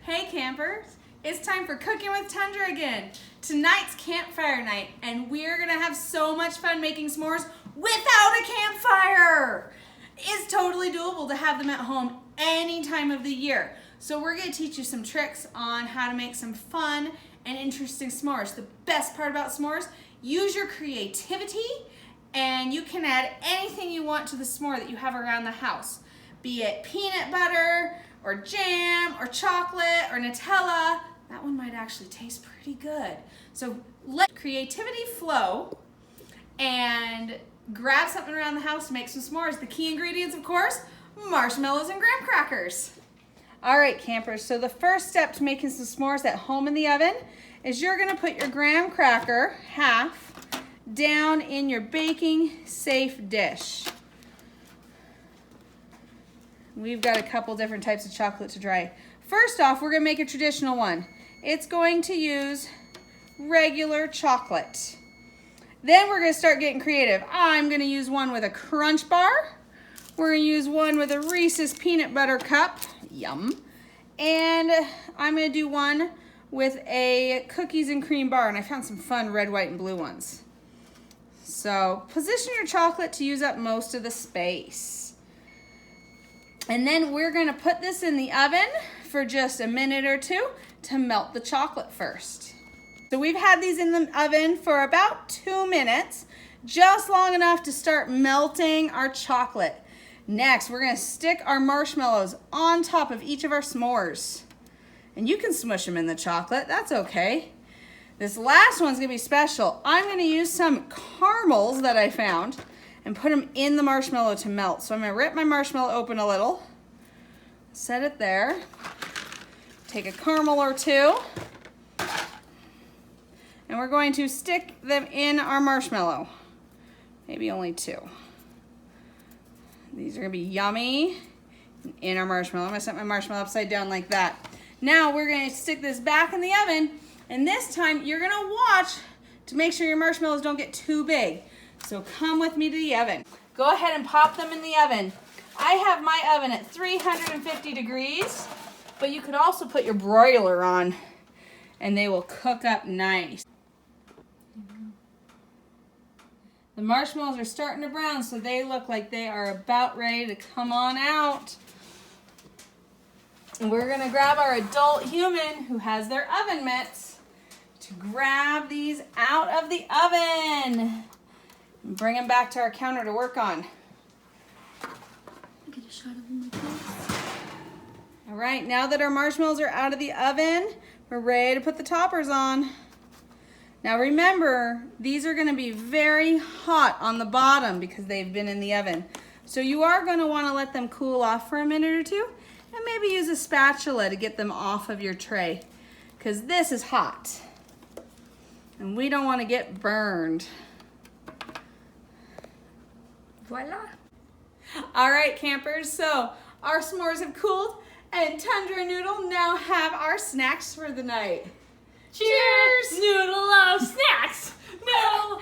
Hey campers, it's time for Cooking with Tundra again. Tonight's campfire night and we're gonna have so much fun making s'mores without a campfire. It's totally doable to have them at home any time of the year. So we're gonna teach you some tricks on how to make some fun and interesting s'mores. The best part about s'mores, use your creativity and you can add anything you want to the s'more that you have around the house. Be it peanut butter, or jam, or chocolate, or Nutella. That one might actually taste pretty good. So let creativity flow and grab something around the house to make some s'mores. The key ingredients, of course, marshmallows and graham crackers. All right, campers, so the first step to making some s'mores at home in the oven is you're gonna put your graham cracker, half, down in your baking safe dish. We've got a couple different types of chocolate to try. First off, we're gonna make a traditional one. It's going to use regular chocolate. Then we're gonna start getting creative. I'm gonna use one with a Crunch Bar. We're gonna use one with a Reese's Peanut Butter Cup. Yum. And I'm gonna do one with a Cookies and Cream Bar, and I found some fun red, white, and blue ones. So position your chocolate to use up most of the space. And then we're gonna put this in the oven for just a minute or two to melt the chocolate first. So we've had these in the oven for about 2 minutes, just long enough to start melting our chocolate. Next, we're gonna stick our marshmallows on top of each of our s'mores. And you can smush them in the chocolate, that's okay. This last one's gonna be special. I'm gonna use some caramels that I found and put them in the marshmallow to melt. So I'm gonna rip my marshmallow open a little, set it there, take a caramel or two, and we're going to stick them in our marshmallow. Maybe only 2. These are gonna be yummy in our marshmallow. I'm gonna set my marshmallow upside down like that. Now we're gonna stick this back in the oven, and this time you're gonna watch to make sure your marshmallows don't get too big. So come with me to the oven. Go ahead and pop them in the oven. I have my oven at 350 degrees, but you could also put your broiler on and they will cook up nice. The marshmallows are starting to brown, so they look like they are about ready to come on out. And we're gonna grab our adult human who has their oven mitts to grab these out of the oven. Bring them back to our counter to work on. Get a shot of them like this. All right, now that our marshmallows are out of the oven, we're ready to put the toppers on. Now remember, these are gonna be very hot on the bottom because they've been in the oven. So you are gonna wanna let them cool off for a minute or two and maybe use a spatula to get them off of your tray because this is hot and we don't wanna get burned. Voila. All right, campers, so our s'mores have cooled and Tundra and Noodle now have our snacks for the night. Cheers! Noodle loves snacks. Noodle.